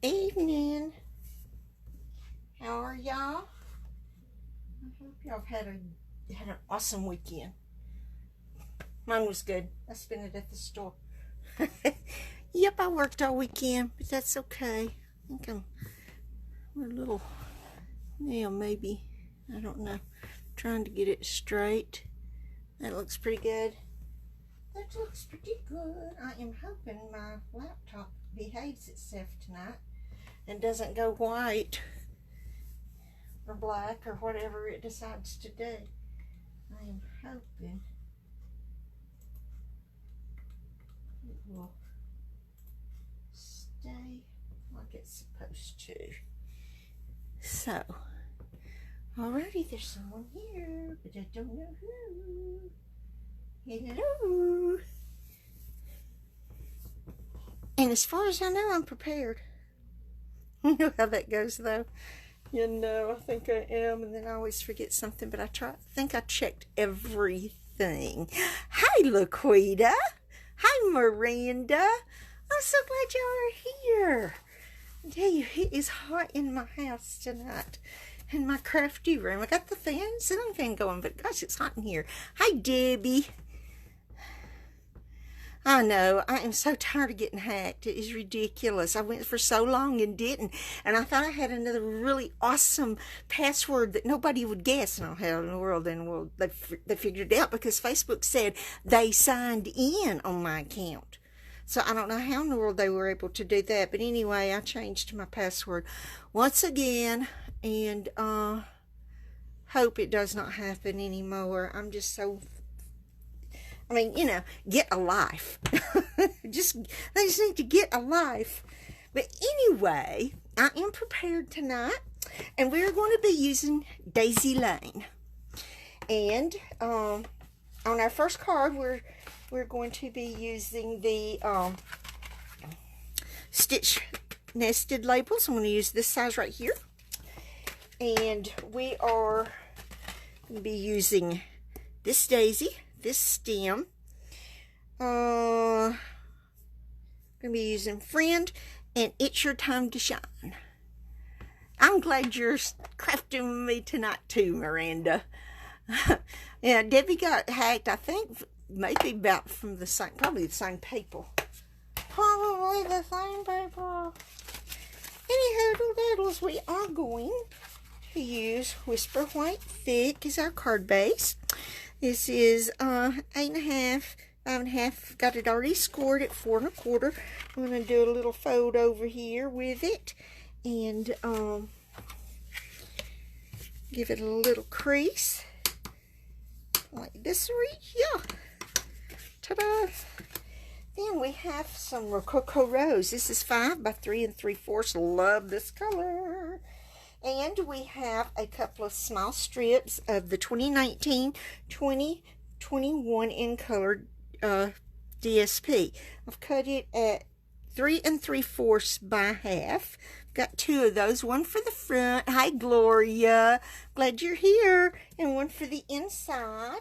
Evening. How are y'all? I hope y'all had an awesome weekend. Mine was good. I spent it at the store. Yep, I worked all weekend, but that's okay. I think I'm a little, maybe, I don't know, trying to get it straight. That looks pretty good. That looks pretty good. I am hoping my laptop behaves itself tonight and doesn't go white or black or whatever it decides to do. I am hoping it will stay like it's supposed to. So, alrighty, there's someone here, but I don't know who. Hello. And as far as I know, I'm prepared. You know how that goes, though. I think I am, and then I always forget something, but I think I checked everything. Hi, Laquita. Hi, Miranda. I'm so glad y'all are here. I tell you, it is hot in my house tonight, in my crafty room. I got the ceiling fan going, but gosh, it's hot in here. Hi, Debbie. I know, I am so tired of getting hacked. It is ridiculous. I went for so long and didn't. And I thought I had another really awesome password that nobody would guess. And how in the world, they figured it out because Facebook said they signed in on my account. So I don't know how in the world they were able to do that. But anyway, I changed my password once again. And hope it does not happen anymore. I'm just so... get a life. They just need to get a life. But anyway, I am prepared tonight, and we're going to be using Daisy Lane. And on our first card, we're going to be using the stitch nested labels. I'm going to use this size right here. And we are going to be using this daisy, this stem. Gonna be using Friend and It's Your Time to Shine. I'm glad you're crafting with me tonight too, Miranda. Yeah, Debbie got hacked, I think maybe about from probably the same people. Probably the same people. Any doodles, we are going to use Whisper White Thick as our card base. This is 8.5, 5.5. Got it already scored at 4 1/4. I'm going to do a little fold over here with it and give it a little crease like this right here. Ta-da! Then we have some Rococo Rose. This is 5 by 3 3/4. Love this color. And we have a couple of small strips of the 2019-2021 in color DSP. I've cut it at 3 3/4 by half. Got 2 of those. One for the front. Hi, Gloria. Glad you're here. And one for the inside.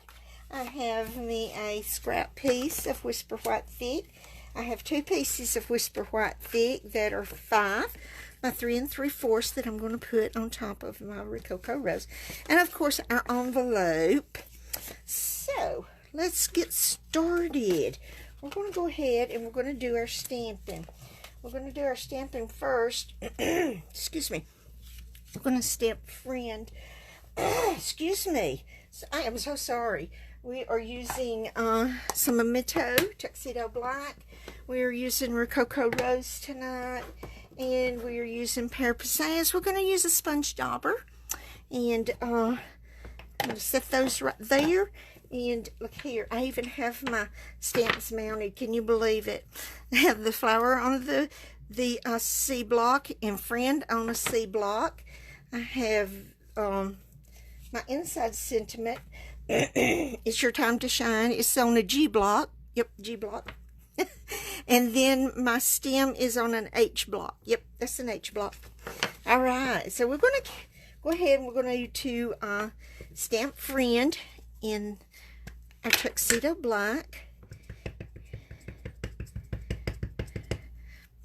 I have me a scrap piece of Whisper White Thick. I have 2 pieces of Whisper White Thick that are 5 by 3 3/4 that I'm going to put on top of my Rococo Rose. And of course, our envelope. So, let's get started. We're going to go ahead and we're going to do our stamping. We're going to do our stamping first. Excuse me. We're going to stamp Friend. Excuse me. I am so sorry. We are using some Memento Tuxedo Black. We are using Rococo Rose tonight. And we are using Pear Pizzazz. We're going to use a sponge dauber. And I'm going to set those right there. And look here, I even have my stamps mounted. Can you believe it? I have the flower on the C block and Friend on a C block. I have my inside sentiment. It's Your Time to Shine. It's on a G block. Yep, G block. And then my stem is on an H block. Yep, that's an H block. All right, so we're going to go ahead and we're going to stamp Friend in our Tuxedo Black.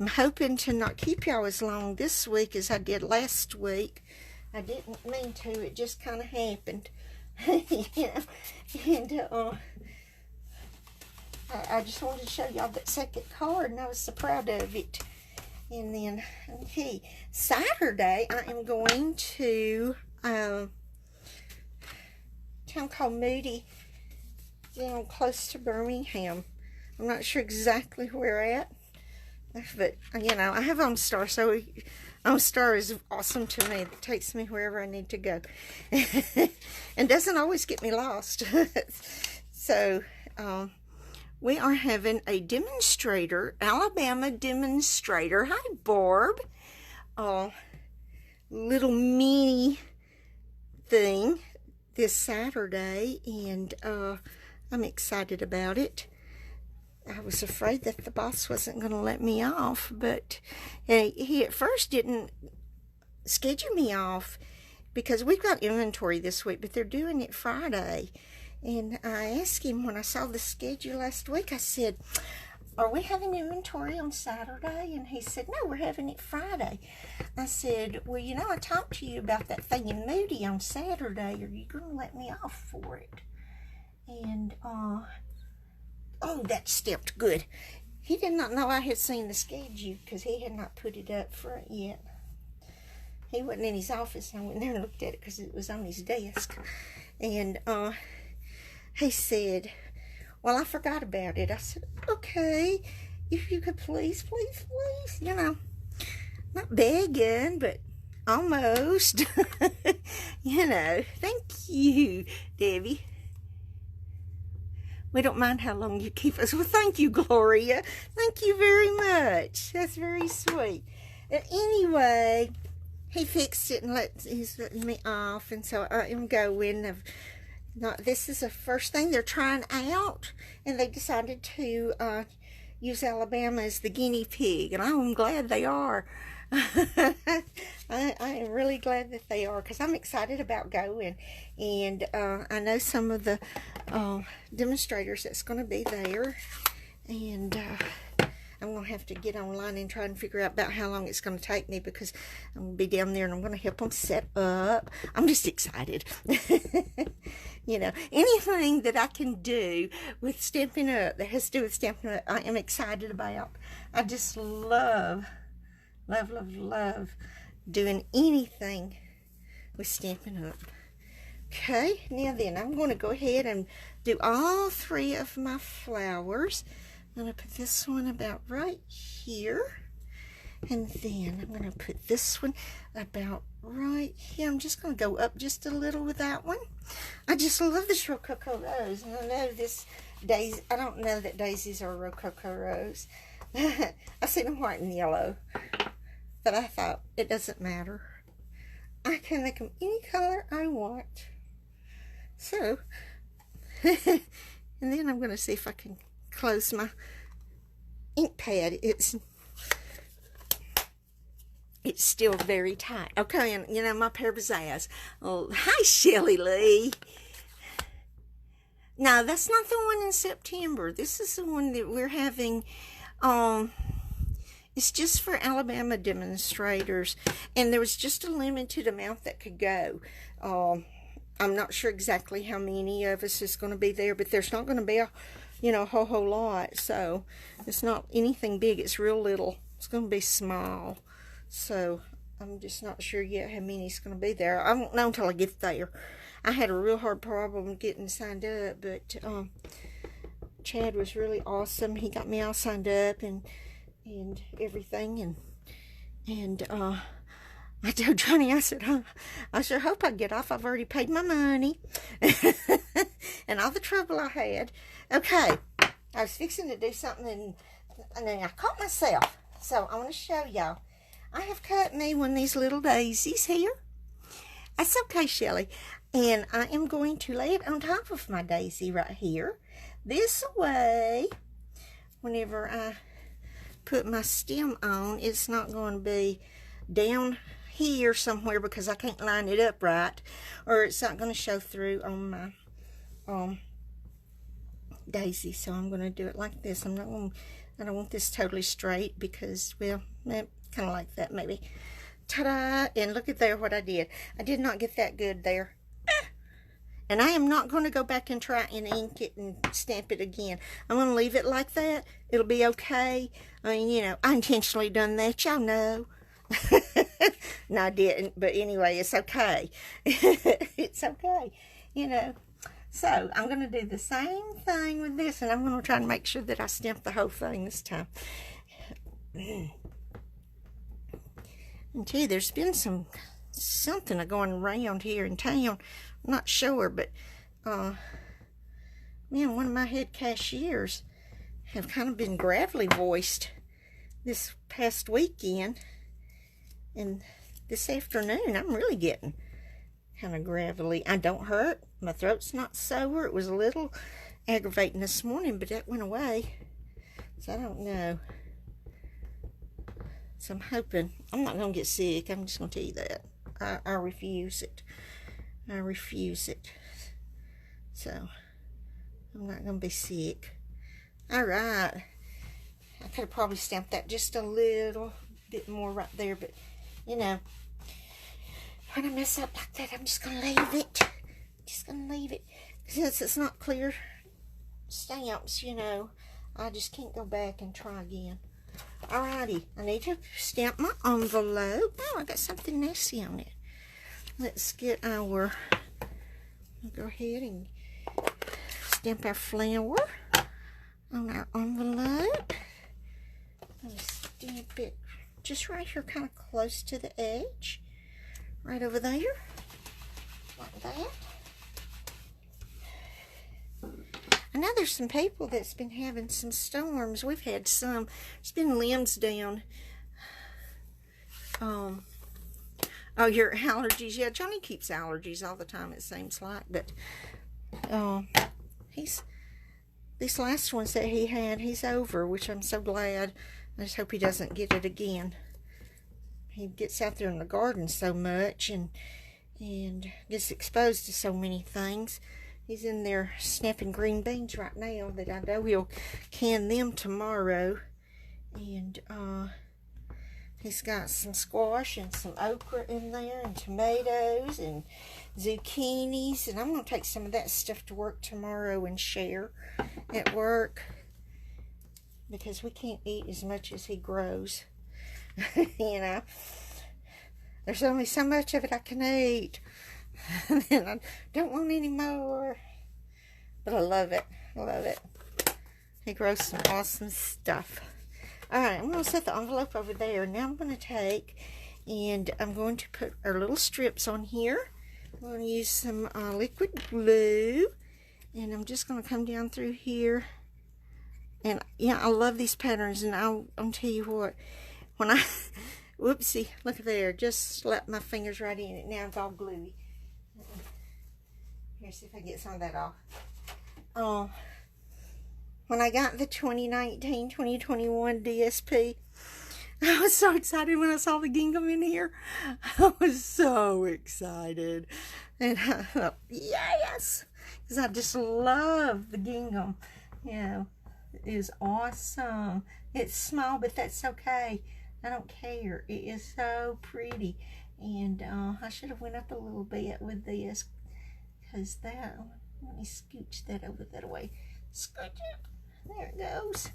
I'm hoping to not keep y'all as long this week as I did last week. I didn't mean to. It just kind of happened. You know? And I just wanted to show y'all that second card, and I was so proud of it. And then, okay, Saturday, I am going to a town called Moody, down close to Birmingham. I'm not sure exactly where at, but, you know, I have OnStar, so OnStar is awesome to me. It takes me wherever I need to go. And doesn't always get me lost. So, we are having a demonstrator, Alabama demonstrator. Hi, Barb. Little mini thing this Saturday, and I'm excited about it. I was afraid that the boss wasn't going to let me off, but he at first didn't schedule me off because we've got inventory this week, but they're doing it Friday. And I asked him when I saw the schedule last week, I said, are we having inventory on Saturday? And he said, no, we're having it Friday. I said, well, you know, I talked to you about that thing in Moody on Saturday. Are you going to let me off for it? And, oh, that stepped good. He did not know I had seen the schedule because he had not put it up front yet. He wasn't in his office. I went there and looked at it because it was on his desk. And, he said, well, I forgot about it. I said, okay, if you could please, you know, not begging, but almost, you know, thank you, Debbie. We don't mind how long you keep us. Well, thank you, Gloria. Thank you very much. That's very sweet. Anyway, he fixed it and he's letting me off, and so I am going. This is the first thing they're trying out, and they decided to use Alabama as the guinea pig, and I'm glad they are. I am really glad that they are, because I'm excited about going, and I know some of the demonstrators that's going to be there, and I'm going to have to get online and try and figure out about how long it's going to take me, because I'm going to be down there and I'm going to help them set up. I'm just excited. You know, anything that I can do with Stampin' Up! That has to do with Stampin' Up! I am excited about. I just love doing anything with Stampin' Up! Okay, now then, I'm going to go ahead and do all three of my flowers. I'm going to put this one about right here. And then I'm going to put this one about right here. I'm just going to go up just a little with that one. I just love this Rococo Rose. And I know this daisy, I don't know that daisies are Rococo Rose. I see them white and yellow. But I thought, it doesn't matter. I can make them any color I want. So, and then I'm going to see if I can close my ink pad. It's still very tight. Okay, and you know, my pair of pizzazz. Oh, hi, Shelly Lee. No, that's not the one in September. This is the one that we're having. It's just for Alabama demonstrators, and there was just a limited amount that could go. I'm not sure exactly how many of us is going to be there, but there's not going to be a, you know, whole lot. So it's not anything big. It's real little. It's going to be small. So I'm just not sure yet how many is going to be there. I won't know until I get there. I had a real hard problem getting signed up, but Chad was really awesome. He got me all signed up and everything, and I told Johnny, I said, I sure hope I get off. I've already paid my money and all the trouble I had. Okay, I was fixing to do something, and then I caught myself. So I want to show y'all. I have cut me one of these little daisies here. That's okay, Shelly. And I am going to lay it on top of my daisy right here. This way, whenever I put my stem on, it's not going to be down here somewhere because I can't line it up right, or it's not going to show through on my daisy, so I'm going to do it like this. I don't want this totally straight because, well, kind of like that maybe. Ta-da! And look at there what I did. I did not get that good there. And I am not going to go back and try and ink it and stamp it again. I'm going to leave it like that. It'll be okay. I mean, you know, I intentionally done that. Y'all know. No, I didn't. But anyway, it's okay. It's okay. You know. So, I'm going to do the same thing with this. And I'm going to try and make sure that I stamp the whole thing this time. And gee, there's been something going around here in town. I'm not sure, but man, one of my head cashiers have kind of been gravelly voiced this past weekend, and this afternoon I'm really getting kind of gravelly. I don't hurt. My throat's not sore. It was a little aggravating this morning, but that went away. So I don't know. So I'm hoping I'm not going to get sick. I'm just going to tell you that. I refuse it. I refuse it. So I'm not going to be sick. Alright. I could have probably stamped that just a little bit more right there, but you know, when I mess up like that, I'm just going to leave it. Just going to leave it. Since it's not clear stamps, you know, I just can't go back and try again. Alrighty, I need to stamp my envelope. Oh, I got something nasty on it. Let's get our, go ahead and stamp our flower on our envelope. I'm going to stamp it just right here, kind of close to the edge. Right over there, like that. I know there's some people that's been having some storms. We've had some. There's been limbs down. Oh, your allergies. Yeah, Johnny keeps allergies all the time, it seems like. But these last ones that he had, he's over, which I'm so glad. I just hope he doesn't get it again. He gets out there in the garden so much and gets exposed to so many things. He's in there snapping green beans right now that I know he'll can them tomorrow. And he's got some squash and some okra in there and tomatoes and zucchinis. And I'm going to take some of that stuff to work tomorrow and share at work. Because we can't eat as much as he grows. You know. There's only so much of it I can eat. And I don't want any more. But I love it. I love it. He grows some awesome stuff. Alright, I'm going to set the envelope over there. Now I'm going to take and I'm going to put our little strips on here. I'm going to use some liquid glue. And I'm just going to come down through here. And yeah, I love these patterns. And I'll tell you what. When I... Whoopsie. Look there. Just slapped my fingers right in it. Now it's all gluey. Here, see if I can get some of that off. When I got the 2019-2021 DSP, I was so excited when I saw the gingham in here. I was so excited. And I thought, yes! Because I just love the gingham. You know, it is awesome. It's small, but that's okay. I don't care. It is so pretty. And I should have went up a little bit with this. Because that, let me scooch that over that way. Scooch it. There it goes.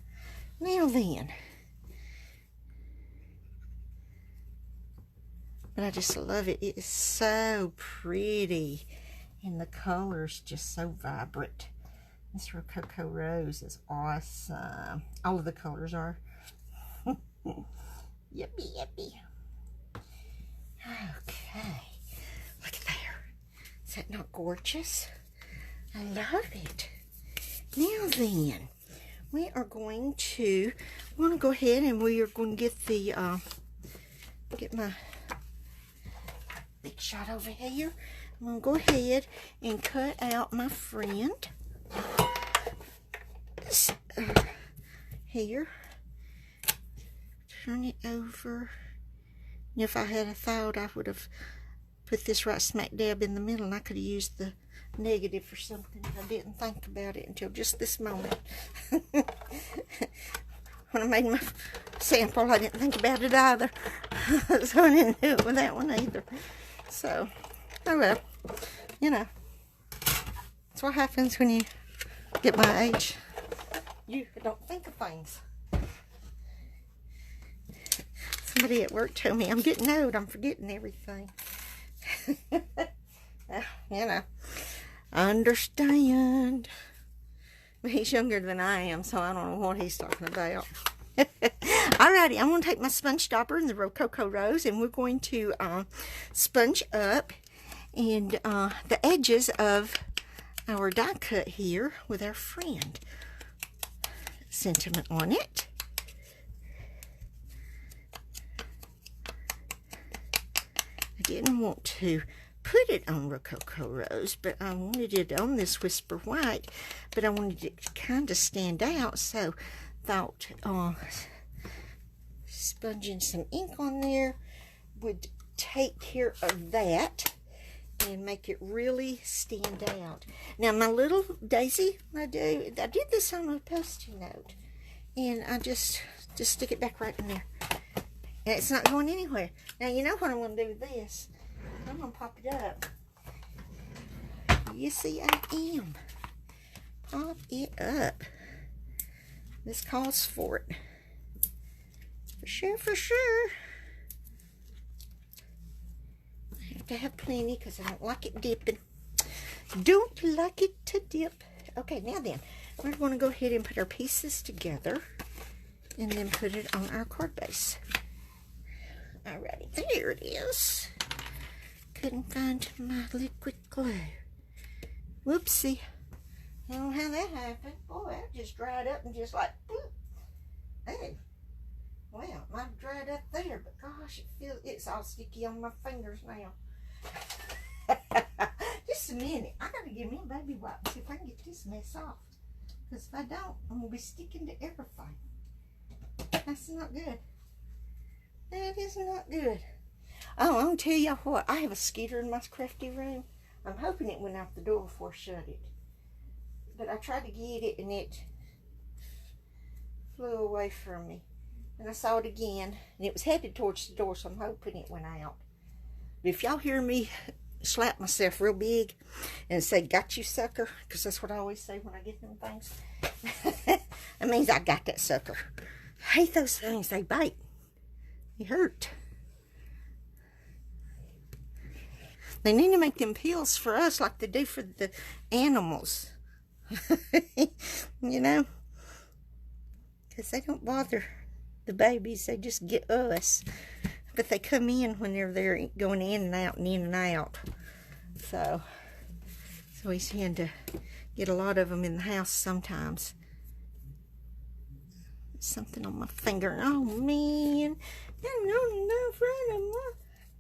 Now then. But I just love it. It is so pretty. And the color's just so vibrant. This Rococo Rose is awesome. All of the colors are. Yippee, yippee. Okay. Look at there. Is that not gorgeous? I love it. Now then, we are going to go ahead and we are going to get the, get my big shot over here. I'm going to go ahead and cut out my friend. Here. Turn it over. And if I had a thought, I would have put this right smack dab in the middle, and I could have used the negative or something. I didn't think about it until just this moment. When I made my sample, I didn't think about it either. So I didn't do it with that one either. So, oh well, you know. That's what happens when you get my age. You don't think of things. Somebody at work told me I'm getting old. I'm forgetting everything. You know, I understand. But he's younger than I am, so I don't know what he's talking about. Alrighty, I'm going to take my sponge stopper and the Rococo Rose, and we're going to sponge up and the edges of our die cut here with our friend sentiment on it. I didn't want to put it on Rococo Rose, but I wanted it on this Whisper White, but I wanted it to kind of stand out, so thought sponging some ink on there would take care of that and make it really stand out. Now my little daisy, I did this on a Post-it note, and I just stick it back right in there, and it's not going anywhere. Now you know what I'm going to do with this. I'm going to pop it up. You see, I am. Pop it up. This calls for it. For sure, for sure. I have to have plenty because I don't like it dipping. Don't like it to dip. Okay, now then, we're going to go ahead and put our pieces together and then put it on our card base. Alrighty, there it is. Couldn't find my liquid glue. Whoopsie. I don't know how that happened. Boy, that just dried up and just like, boop. Hey. Well, it might have dried up there, but gosh, it's all sticky on my fingers now. Just a minute. I gotta give me a baby wipe and see if I can get this mess off. Because if I don't, I'm gonna be sticking to everything. That's not good. That is not good. Oh, I'm going to tell y'all what. I have a skeeter in my crafty room. I'm hoping it went out the door before I shut it. But I tried to get it and it flew away from me. And I saw it again. And it was headed towards the door, so I'm hoping it went out. But if y'all hear me slap myself real big and say, "Got you, sucker," because that's what I always say when I get them things. That means I got that sucker. I hate those things. They bite. They hurt. They need to make them pills for us like they do for the animals. You know? Because they don't bother the babies. They just get us. But they come in when they're going in and out and in and out. So we tend to get a lot of them in the house sometimes. Something on my finger. Oh, man. No, front of my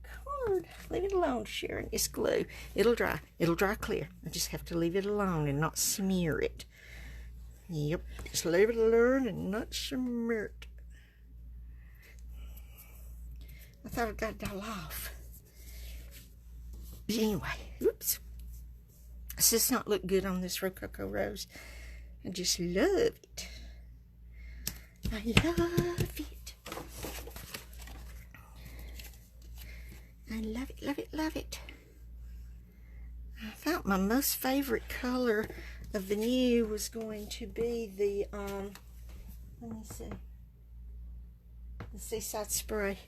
card. Leave it alone, Sharon. It's glue. It'll dry. It'll dry clear. I just have to leave it alone and not smear it. Yep. Just leave it alone and not smear it. I thought I got it all off. But anyway, oops. This does not look good on this Rococo Rose. I just love it. I love it. I love it, love it, love it. I thought my most favorite color of the new was going to be the, let me see, the Seaside Spray.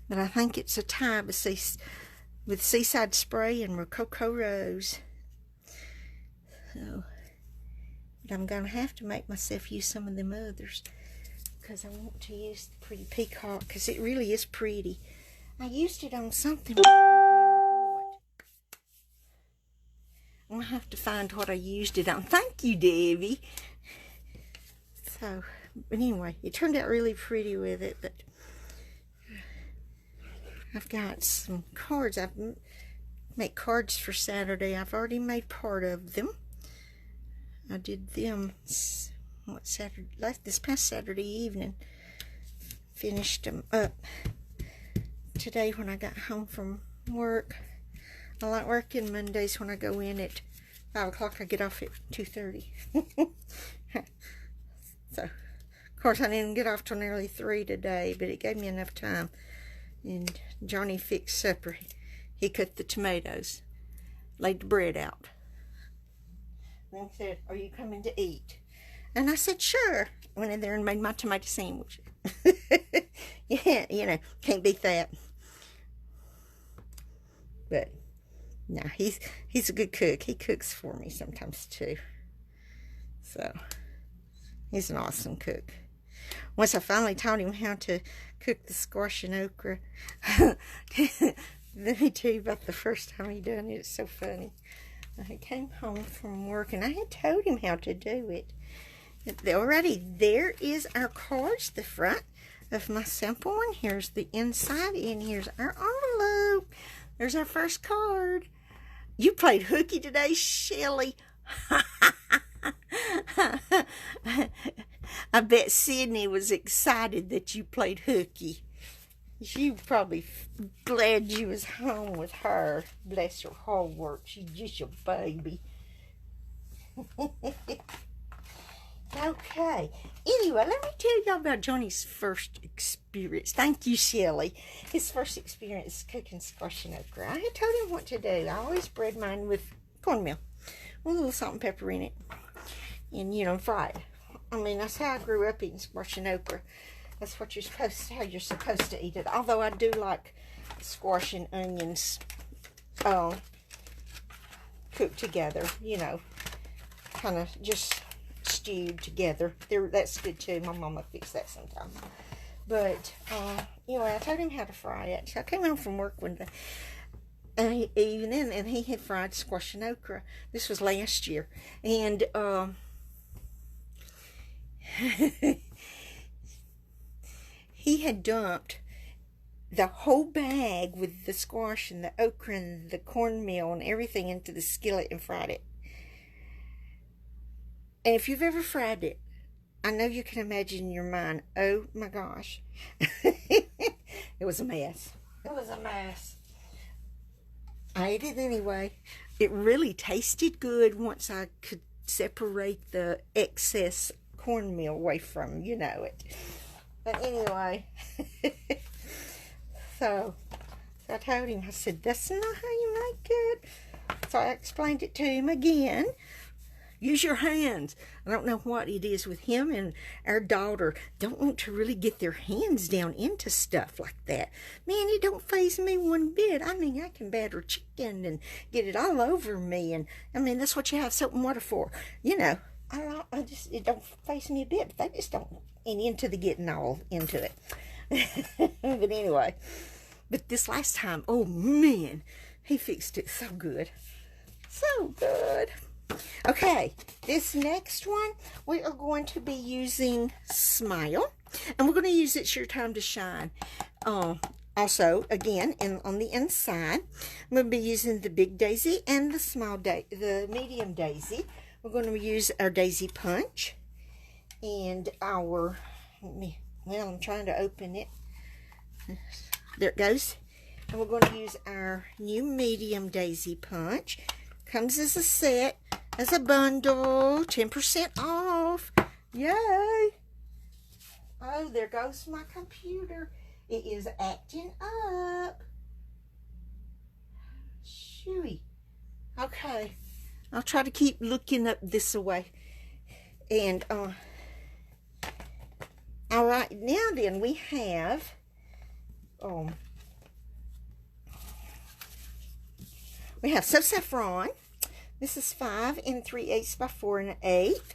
But I think it's a tie with Seaside Spray and Rococo Rose. So, but I'm going to have to make myself use some of them others because I want to use the Pretty Peacock because it really is pretty. I used it on something, but I don't remember what. I'm going to have to find what I used it on. Thank you, Debbie. So, but anyway, it turned out really pretty with it, but I've got some cards. I've made cards for Saturday. I've already made part of them. I did them this past Saturday evening. Finished them up today when I got home from work. I like working Mondays when I go in at 5 o'clock. I get off at 2:30. So, of course, I didn't get off till nearly 3 today, but it gave me enough time. And Johnny fixed supper. He cut the tomatoes, laid the bread out. And he said, "Are you coming to eat?" And I said, "Sure." Went in there and made my tomato sandwich. Yeah, you know, can't beat that. But no, he's a good cook. He cooks for me sometimes too. So he's an awesome cook. Once I finally taught him how to cook the squash and okra. Let me tell you about the first time he done it. It's so funny. I came home from work and I had told him how to do it. Already there is our cards, the front of my sample one. Here's the inside, and here's our envelope. There's our first card. You played hooky today, Shelly. I bet Sydney was excited that you played hooky. She probably glad you was home with her. Bless her heart. She's just your baby. Okay. Anyway, let me tell y'all about Johnny's first experience. Thank you, Shelly. His first experience cooking squash and okra. I had told him what to do. I always bread mine with cornmeal, with a little salt and pepper in it, and you know, fry it. I mean, that's how I grew up eating squash and okra. That's what how you're supposed to eat it. Although I do like squash and onions cooked together, you know, kind of just stewed together. That's good too. My mama fixed that sometimes. But anyway, I told him how to fry it. So I came home from work one day evening, and he had fried squash and okra. This was last year, and he had dumped the whole bag with the squash and the okra and the cornmeal and everything into the skillet and fried it. And if you've ever fried it, I know you can imagine in your mind, oh my gosh. It was a mess. It was a mess. I ate it anyway. It really tasted good once I could separate the excess cornmeal away from, you know it. But anyway, so I told him, I said, that's not how you make it. So I explained it to him again. Use your hands. I don't know what it is with him and our daughter. Don't want to really get their hands down into stuff like that. Man, it don't faze me one bit. I mean, I can batter chicken and get it all over me. And I mean, that's what you have soap and water for. You know, it don't faze me a bit. They just don't get into the getting all into it. But anyway, but this last time, oh man, he fixed it so good. So good. Okay, this next one, we are going to be using Smile, and we're going to use It's Your Time to Shine. Also, again, on the inside, I'm going to be using the big daisy and the medium daisy. We're going to use our daisy punch and our, I'm trying to open it. There it goes. And we're going to use our new medium daisy punch. Comes as a set, as a bundle, 10% off. Yay! Oh, there goes my computer. It is acting up. Shooey. Okay. I'll try to keep looking up this way. And, all right, now then we have, we have So Saffron. This is 5 3/8 by 4 1/8.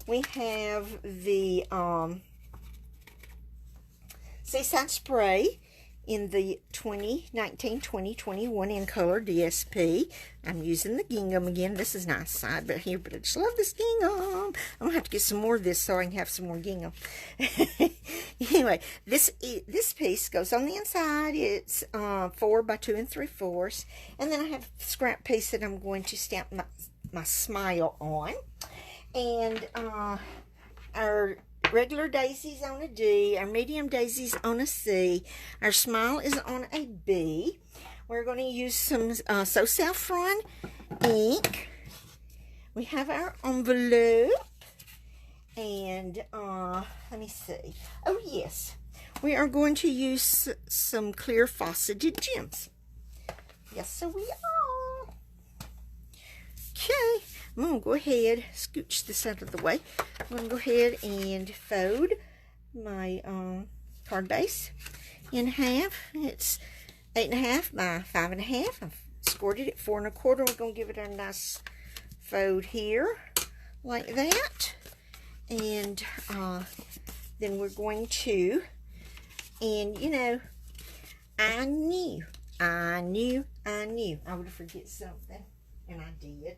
We have the Seaside Spray in the 2019-2021 in color DSP. I'm using the gingham again. This is nice side, but I just love this gingham. I'm gonna have to get some more of this so I can have some more gingham. Anyway, this piece goes on the inside. It's 4 by 2 3/4, and then I have a scrap piece that I'm going to stamp my Smile on, and our regular daisies on a D, our medium daisies on a C, our Smile is on a B. we're going to use some So Saffron ink. We have our envelope. And, let me see. Oh, yes. We are going to use some clear faceted gems. Yes, so we are. Okay. I'm going to go ahead, scooch this out of the way. I'm going to go ahead and fold my card base in half. It's 8.5 by 5.5. I've scored it at 4 1/4. We're going to give it a nice fold here, like that. And then we're going to, and you know, I knew I would forget something, and I did.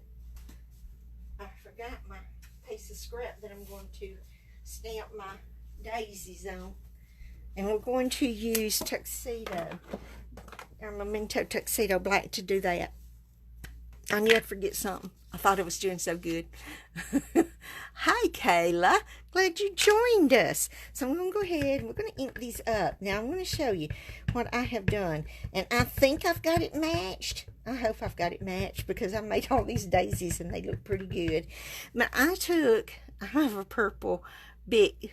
I forgot my piece of scrap that I'm going to stamp my daisies on. And we're going to use Tuxedo, or Memento Tuxedo Black to do that. I knew I'd forget something. I thought it was doing so good. Hi, Kayla. Glad you joined us. So I'm going to go ahead and we're going to ink these up. Now I'm going to show you what I have done. And I think I've got it matched. I hope I've got it matched because I made all these daisies and they look pretty good. But I have a purple big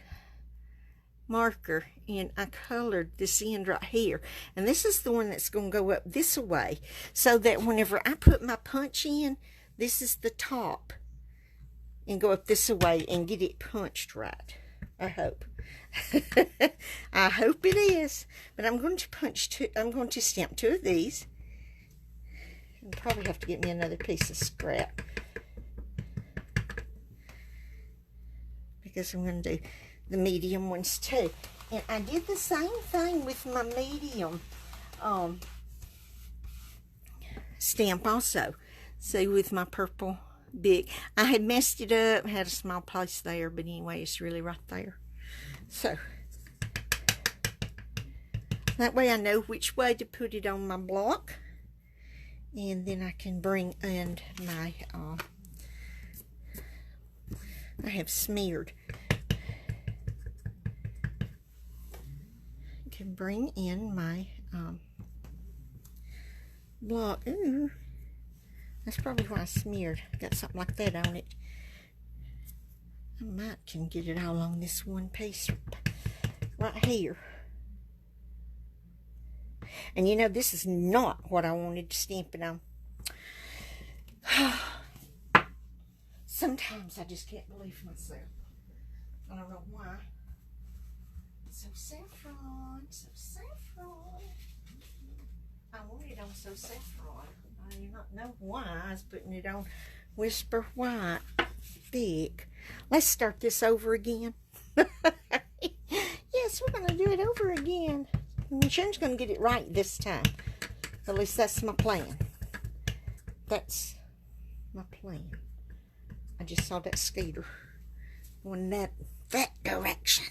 marker and I colored this end right here, and this is the one that's going to go up this way, so that whenever I put my punch in, this is the top, and go up this way and get it punched right. I hope. I hope it is. But I'm going to stamp 2 of these. I'll probably have to get me another piece of scrap because I'm going to do the medium ones too. And I did the same thing with my medium stamp also. See, with my purple big. I had messed it up, had a small place there, but anyway, it's really right there. So, that way I know which way to put it on my block. And then I can bring in my, I have smeared. Can bring in my block. Ooh, that's probably why I smeared. Got something like that on it. I might can get it all on this one piece right here. And you know, this is not what I wanted to stamp it on. Sometimes I just can't believe myself. I don't know why. So Saffron. I want it on So Saffron. I do not know why I was putting it on Whisper White Big. Let's start this over again. Yes, we're going to do it over again. Sharon's going to get it right this time. At least that's my plan. That's my plan. I just saw that skater going that direction.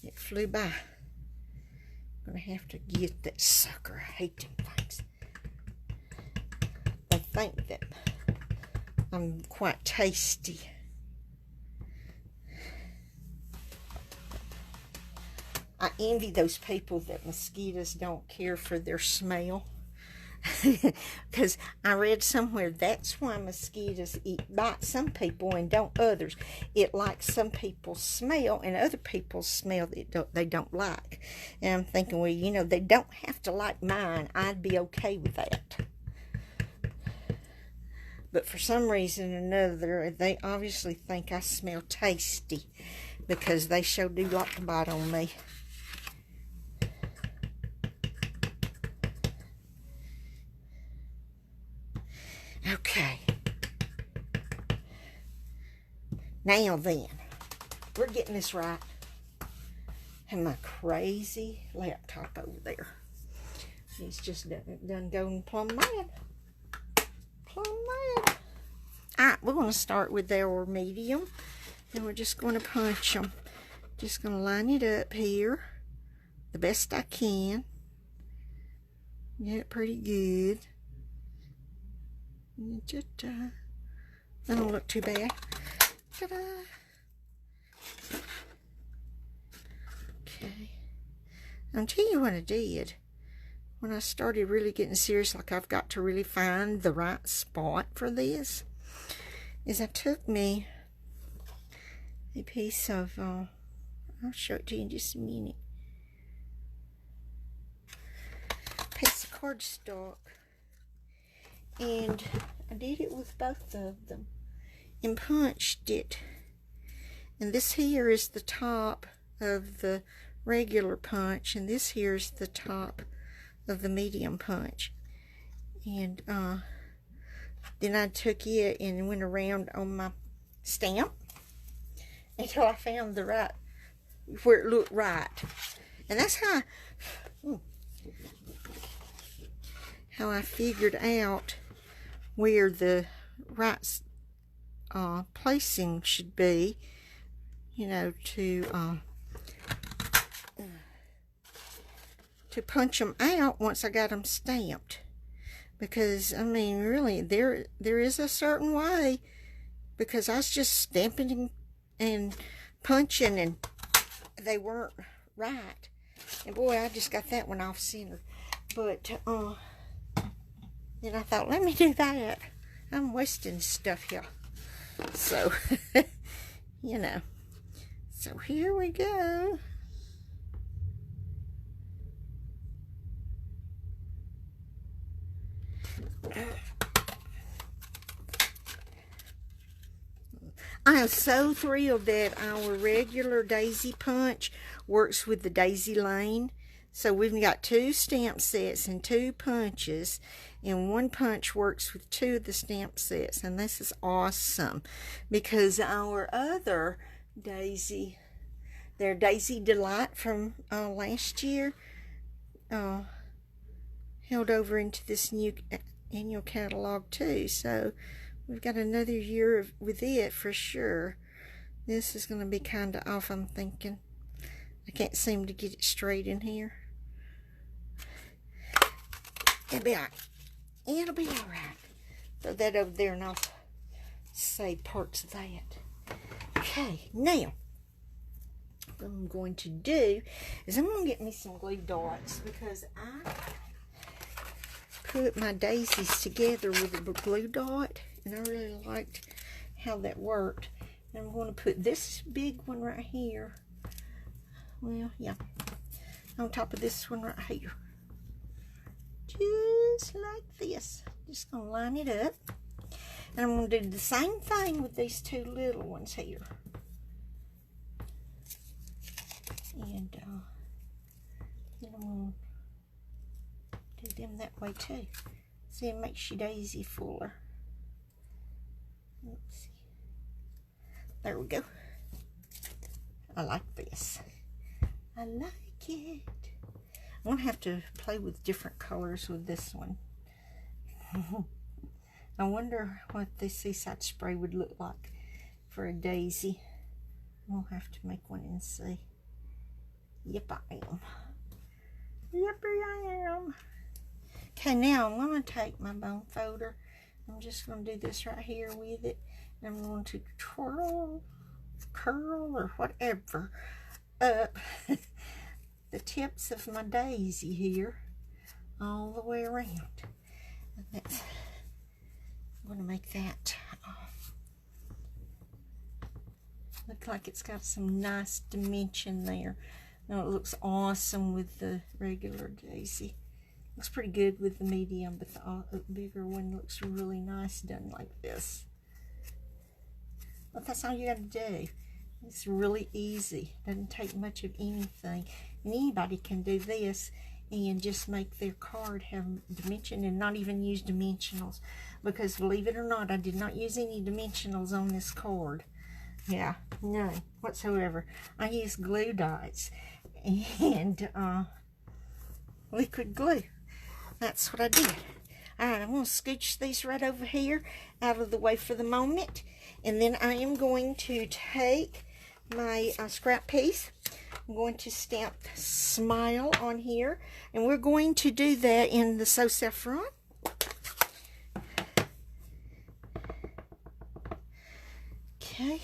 It flew by. I'm going to have to get that sucker. I hate them things. They think that I'm quite tasty. I envy those people that mosquitoes don't care for their smell. Because I read somewhere that's why mosquitoes bite some people and don't others. It likes some people's smell and other people's smell that they don't like. And I'm thinking, well, you know, they don't have to like mine. I'd be okay with that. But for some reason or another, they obviously think I smell tasty because they sure do like to bite on me. Okay. Now then, we're getting this right. And my crazy laptop over there. He's just done going plumb mad. Alright, we're going to start with our medium. And we're just going to punch them. Just going to line it up here the best I can. Get it pretty good. That don't look too bad. Ta-da! Okay. I'll tell you what I did. when I started really getting serious, like I've got to really find the right spot for this, is I took me a piece of, I'll show it to you in just a minute, piece of cardstock, and I did it with both of them and punched it. And this here is the top of the regular punch, and this here is the top of the medium punch. And then I took it and went around on my stamp until I found the right, where it looked right. And that's how I figured out where the right placing should be, you know, to punch them out once I got them stamped. Because, I mean, really, there is a certain way, because I was just stamping and punching and they weren't right. And boy, I just got that one off center. But then I thought, let me do that. I'm wasting stuff here. So, you know. So here we go. I am so thrilled that our regular daisy punch works with the daisy lane. So we've got 2 stamp sets and 2 punches, and one punch works with 2 of the stamp sets, and this is awesome because our other daisy, their Daisy Delight from last year, held over into this new annual catalog too. So we've got another year with it for sure. This is going to be kind of off, I'm thinking. I can't seem to get it straight in here. It'll be alright. It'll be alright. Throw that over there and I'll save parts of that. Okay, now what I'm going to do is I'm going to get me some glue dots, because I put my daisies together with a glue dot and I really liked how that worked. And I'm going to put this big one right here, well, yeah, on top of this one right here, just like this. Just going to line it up, and I'm going to do the same thing with these 2 little ones here. And then I'm going to do them that way too. See, it makes your daisy fuller. Let's see. There we go. I like this. I like it. I'm going to have to play with different colors with this one. I wonder what the Seaside Spray would look like for a daisy. We'll have to make one and see. Yep, I am. Yep, I am. Okay, now I'm going to take my bone folder. I'm just going to do this right here with it. And I'm going to curl, or whatever, up the tips of my daisy here all the way around. And that's, I'm going to make that look like it's got some nice dimension there. Now it looks awesome with the regular daisy. Looks pretty good with the medium, but the bigger one looks really nice done like this. But that's all you got to do. It's really easy. Doesn't take much of anything. And anybody can do this and just make their card have dimension and not even use dimensionals. Because believe it or not, I did not use any dimensionals on this card. Yeah, none whatsoever. I used glue dots and liquid glue. That's what I did. Alright, I'm going to scooch these right over here out of the way for the moment. And then I am going to take my scrap piece. I'm going to stamp Smile on here. And we're going to do that in the So Saffron. Okay.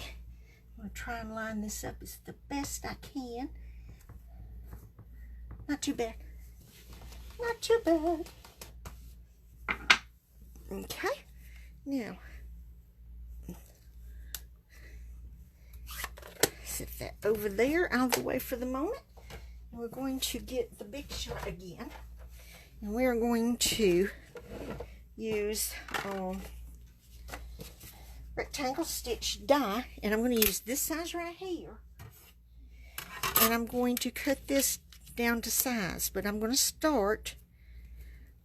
I'm going to try and line this up as the best I can. Not too bad. Not too bad. Okay, now set that over there out of the way for the moment. And we're going to get the Big Shot again, and we're going to use rectangle stitch die, and I'm going to use this size right here, and I'm going to cut this down to size, but I'm going to start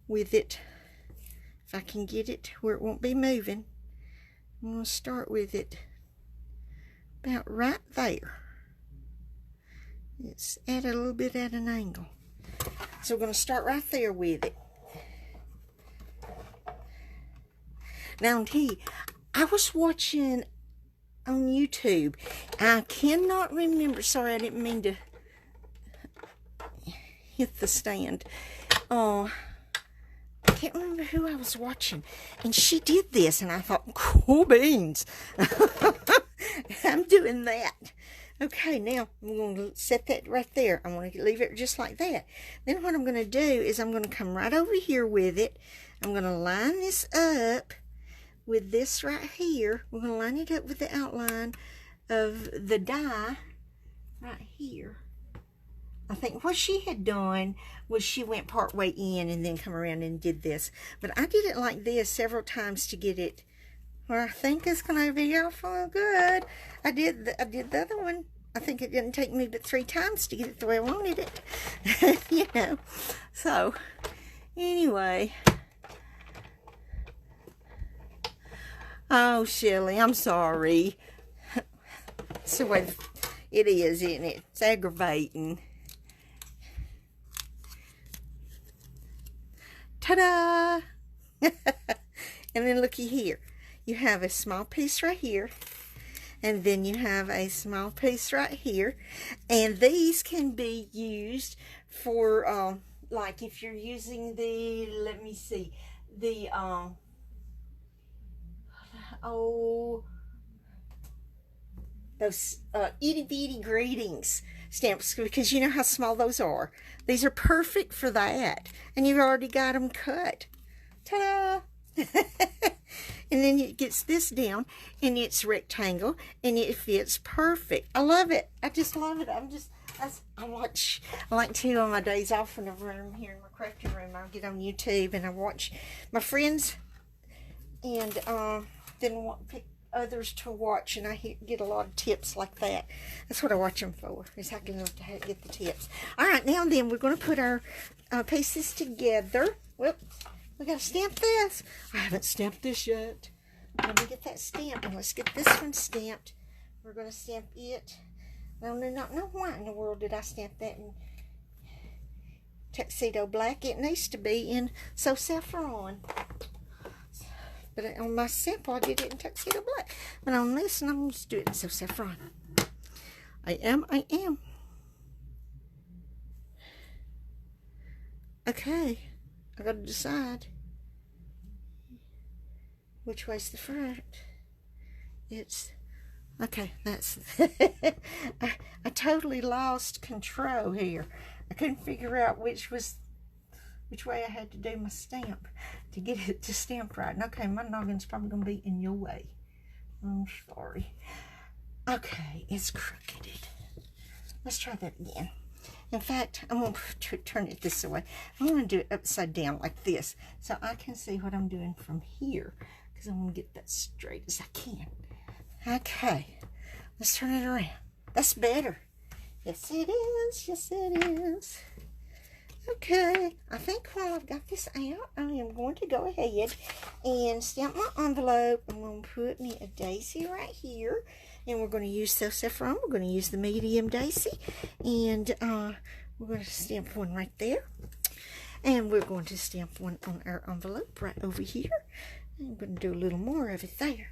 with it, if I can get it where it won't be moving. I'm going to start with it about right there. It's at a little bit at an angle, so we're going to start right there with it. Now, I was watching on YouTube. I cannot remember. Sorry, I didn't mean to hit the stand. I can't remember who I was watching. And she did this, and I thought, cool beans. I'm doing that. Okay, now I'm going to set that right there. I'm going to leave it just like that. Then what I'm going to do is I'm going to come right over here with it. I'm going to line this up with this right here. We're going to line it up with the outline of the die right here. I think what she had done was she went part way in and then come around and did this. But I did it like this several times to get it where I think it's going to be awful good. I did the other one. I think it didn't take me but 3 times to get it the way I wanted it. You know. So, anyway. Oh, Shelly, I'm sorry. It's the way it is, isn't it? It's aggravating. Ta-da! And then looky here. You have a small piece right here. And then you have a small piece right here. And these can be used for, like if you're using the, let me see, the, those itty bitty greetings stamps, because you know how small those are. These are perfect for that, and you've already got them cut. Ta-da! And then it gets this down, and it's rectangle, and it fits perfect. I love it. I just love it. I like to on my days off whenever I'm here in my crafting room. I get on YouTube and I watch my friends, and then pick others to watch, and I get a lot of tips like that. That's what I watch them for, is I can get the tips. All right, now then we're going to put our pieces together. Whoops, we got to stamp this. I haven't stamped this yet. Let me get that stamped, and let's get this one stamped. We're going to stamp it. I do not know why in the world did I stamp that in Tuxedo Black. It needs to be in So Saffron. But on my sample, I did it in Tuxedo Black. But on this, and I'm going to do it in So Saffron. I am. Okay. I got to decide which way's the front. It's, okay, that's, I totally lost control here. I couldn't figure out which way I had to do my stamp to get it to stamp right. And okay, my noggin's probably going to be in your way. I'm sorry. Okay, it's crooked. Let's try that again. In fact, I'm going to turn it this way. I'm going to do it upside down like this, so I can see what I'm doing from here, because I'm going to get that straight as I can. Okay, let's turn it around. That's better. Yes, it is. Yes, it is. Okay, I think while I've got this out, I am going to go ahead and stamp my envelope. I'm going to put me a daisy right here, and we're going to use So Saffron. We're going to use the medium daisy, and we're going to stamp one right there, and we're going to stamp one on our envelope right over here. I'm going to do a little more of it there.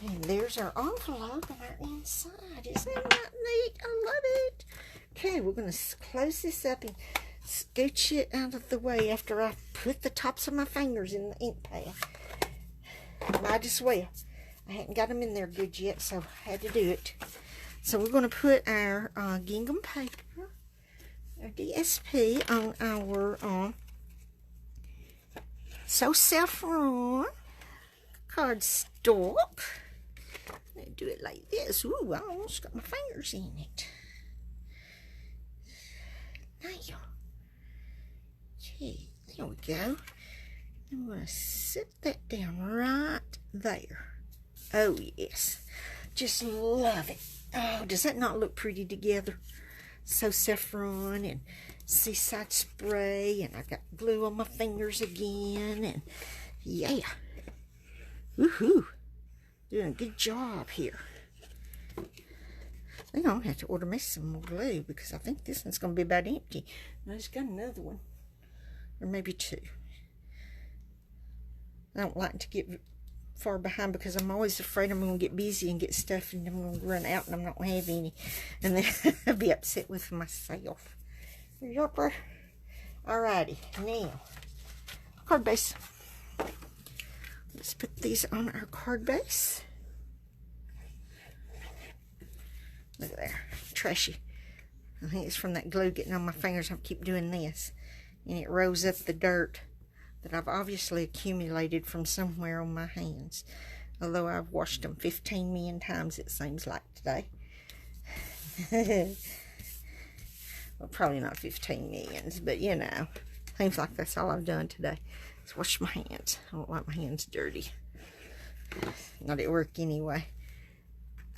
And there's our envelope and our inside. Isn't that neat? I love it. Okay, we're going to close this up and scooch it out of the way after I put the tops of my fingers in the ink pad. Might as well. I hadn't got them in there good yet, so I had to do it. So we're going to put our gingham paper, our DSP, on our So Saffron cardstock. I'm gonna do it like this. Ooh, I almost got my fingers in it. Now, okay, there we go. I'm gonna set that down right there. Oh yes, just love it. Oh, does that not look pretty together? So Saffron and Seaside Spray, and I got glue on my fingers again, and yeah, woohoo, doing a good job here. I think I'm gonna have to order me some more glue because I think this one's gonna be about empty. I just got another one, or maybe two. I don't like to get far behind because I'm always afraid I'm going to get busy and get stuff and I'm going to run out and I'm not going to have any. And then I'll be upset with myself. Yopper. Alrighty, now, card base. Let's put these on our card base. Look at there, trashy. I think it's from that glue getting on my fingers. I keep doing this. And it rolls up the dirt that I've obviously accumulated from somewhere on my hands. Although I've washed them 15 million times, it seems like today. Well, probably not 15 millions, but you know, seems like that's all I've done today. Is wash my hands. I don't like my hands dirty. Not at work anyway.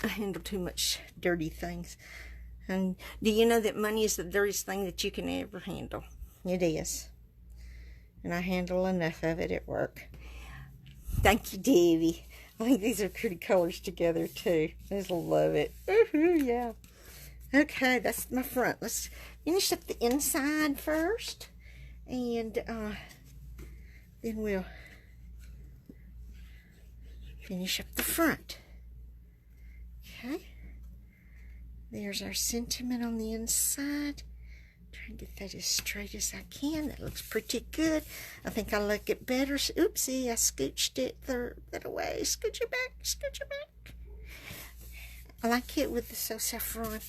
I handle too much dirty things. And do you know that money is the dirtiest thing that you can ever handle? It is. And I handle enough of it at work. Thank you, Davy. I think these are pretty colors together, too. I just love it. Woohoo, yeah. Okay, that's my front. Let's finish up the inside first. And then we'll finish up the front. Okay. There's our sentiment on the inside. Try and get that as straight as I can. That looks pretty good. I think I like it better. Oopsie, I scooched it that away. Scooch it back. Scooch it back. I like it with the So Saffron.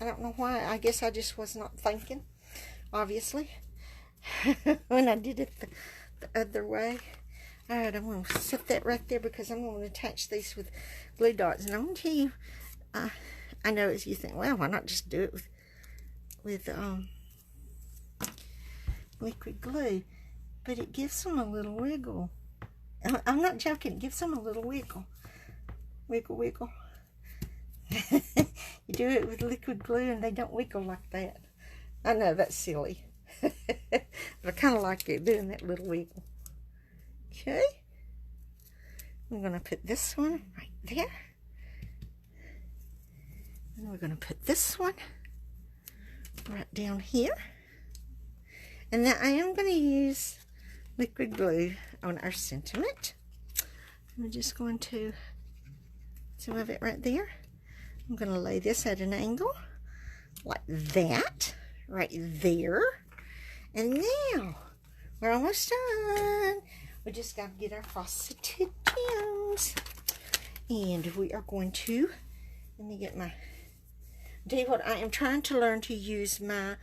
I don't know why. I guess I just was not thinking, obviously, when I did it the other way. All right, I'm going to set that right there because I'm going to attach these with glue dots. And I'm going to tell you, I know as you think, well, why not just do it with liquid glue, but it gives them a little wiggle. I'm not joking, it gives them a little wiggle. Wiggle, wiggle. You do it with liquid glue and they don't wiggle like that. I know, that's silly. But I kind of like it, doing that little wiggle. Okay. I'm going to put this one right there. And we're going to put this one right down here. And now I am going to use liquid glue on our sentiment. I'm just going to put some of it right there. I'm going to lay this at an angle like that, right there. And now we're almost done. We just got to get our frosted gems. And we are going to, let me get my, tell you what, I am trying to learn to use my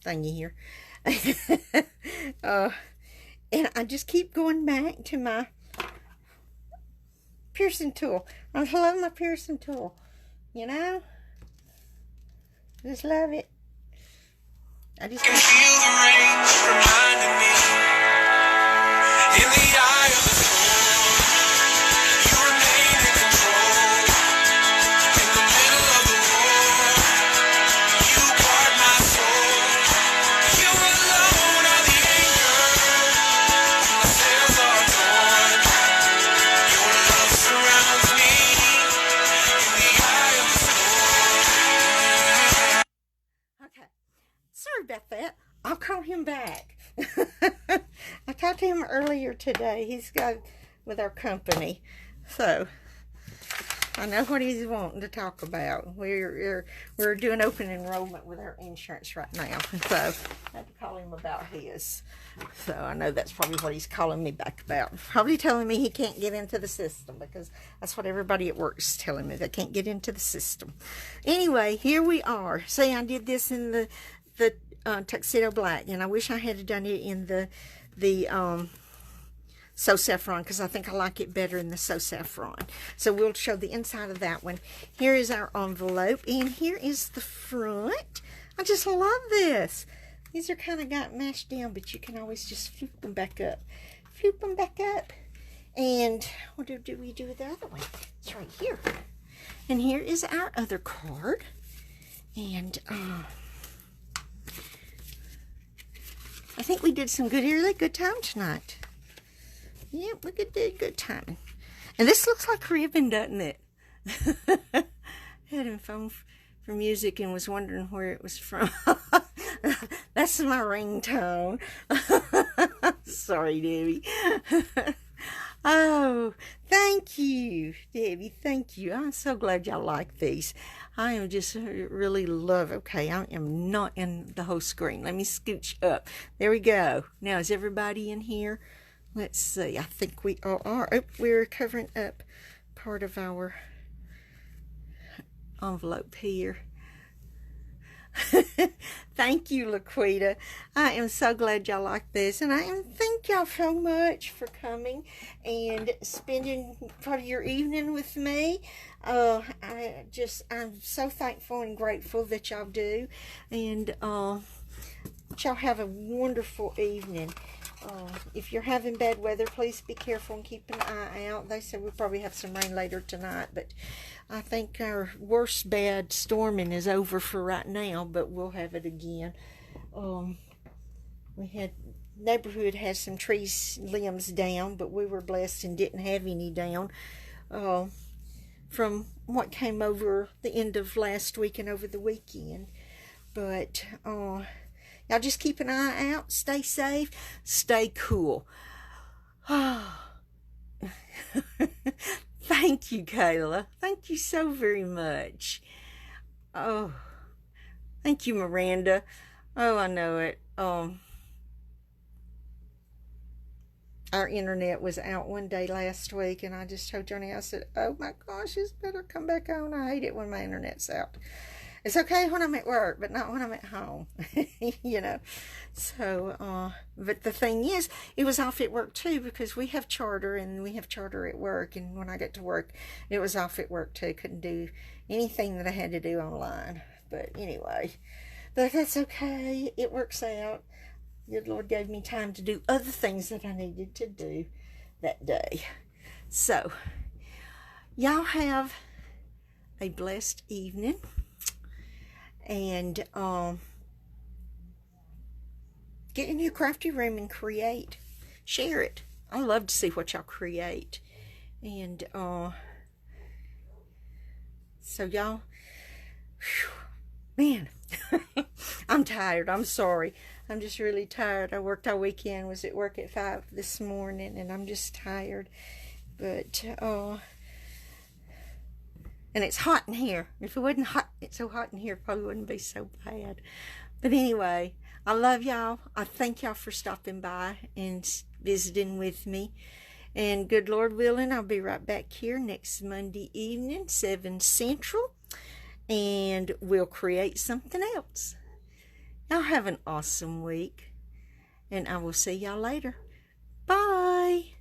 thingy here. And I just keep going back to my piercing tool. I love my piercing tool, you know, just love it. I just can feel the rain reminding me in the eye of the storm. You remain in control in the middle of the war. You guard my soul. You alone are the anchor. My sails are torn. Your love surrounds me in the eye of the storm. Okay. Sorry about that. I'll call him back. I talked to him earlier today. He's got with our company. So, I know what he's wanting to talk about. We're doing open enrollment with our insurance right now. So, I had to call him about his. So, I know that's probably what he's calling me back about. Probably telling me he can't get into the system because that's what everybody at work is telling me. They can't get into the system. Anyway, here we are. See, I did this in the tuxedo black, and I wish I had done it in the So Saffron, because I think I like it better in the So Saffron. So we'll show the inside of that one. Here is our envelope, and here is the front. I just love this. These are kind of got mashed down, but you can always just floop them back up. Floop them back up. And what do we do with the other one? It's right here. And here is our other card. And I think we did some good time tonight. Yeah, we did good timing. And this looks like ribbon, doesn't it? Had him phone for music and was wondering where it was from. That's my ringtone. Sorry, Debbie. Oh, thank you, Debbie. Thank you. I'm so glad y'all like these. I am just really love. Okay, I am not in the whole screen. Let me scooch up. There we go. Now, is everybody in here? Let's see. I think we all are. Oh, we're covering up part of our envelope here. Thank you, Laquita. I am so glad y'all like this, and thank y'all so much for coming and spending part of your evening with me. I'm so thankful and grateful that y'all do, and y'all have a wonderful evening. If you're having bad weather, please be careful and keep an eye out. They said we'll probably have some rain later tonight, but I think our worst bad storming is over for right now, but we'll have it again. Neighborhood has some trees limbs down, but we were blessed and didn't have any down from what came over the end of last week and over the weekend. But y'all just keep an eye out, stay safe, stay cool. Thank you, Kayla. Thank you so very much. Oh, thank you, Miranda. Oh, I know it. Our internet was out one day last week, and I just told Johnny, I said, oh my gosh, it's better come back on. I hate it when my internet's out. It's okay when I'm at work, but not when I'm at home, you know. So, but the thing is, it was off at work too, because we have charter, and we have charter at work, and when I got to work, it was off at work too. Couldn't do anything that I had to do online. But anyway, but that's okay. It works out. Good Lord gave me time to do other things that I needed to do that day. So, y'all have a blessed evening. And get in your crafty room and create. Share it. I love to see what y'all create. And so y'all, man, I'm tired. I'm sorry. I'm just really tired. I worked all weekend, was at work at 5 this morning, and I'm just tired. But and it's hot in here. If it wasn't hot, it's so hot in here, it probably wouldn't be so bad. But anyway, I love y'all. I thank y'all for stopping by and visiting with me. And good Lord willing, I'll be right back here next Monday evening, 7 Central. And we'll create something else. Y'all have an awesome week. And I will see y'all later. Bye.